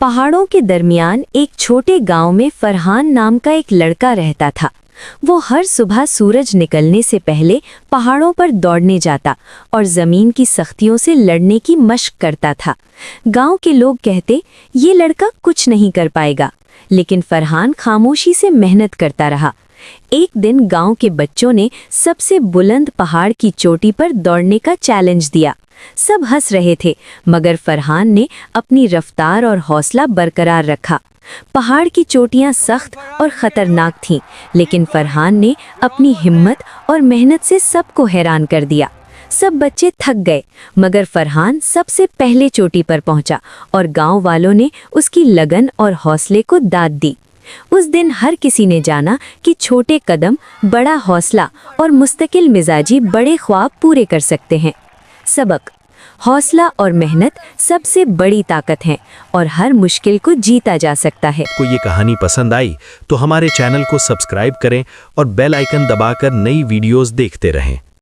पहाड़ों के दरमियान एक छोटे गांव में फरहान नाम का एक लड़का रहता था। वो हर सुबह सूरज निकलने से पहले पहाड़ों पर दौड़ने जाता और ज़मीन की सख्तियों से लड़ने की मशक करता था। गांव के लोग कहते, ये लड़का कुछ नहीं कर पाएगा, लेकिन फरहान खामोशी से मेहनत करता रहा। एक दिन गांव के बच्चों ने सबसे बुलंद पहाड़ की चोटी पर दौड़ने का चैलेंज दिया। सब हंस रहे थे, मगर फरहान ने अपनी रफ्तार और हौसला बरकरार रखा। पहाड़ की चोटियां सख्त और ख़तरनाक थीं, लेकिन फरहान ने अपनी हिम्मत और मेहनत से सबको हैरान कर दिया। सब बच्चे थक गए, मगर फरहान सबसे पहले चोटी पर पहुंचा और गांव वालों ने उसकी लगन और हौसले को दाद दी। उस दिन हर किसी ने जाना कि छोटे कदम, बड़ा हौसला और मुस्तकिल मिजाजी बड़े ख्वाब पूरे कर सकते हैं। सबक: हौसला और मेहनत सबसे बड़ी ताकत है और हर मुश्किल को जीता जा सकता है। को ये कहानी पसंद आई तो हमारे चैनल को सब्सक्राइब करें और बेल आइकन दबाकर नई वीडियोस देखते रहें।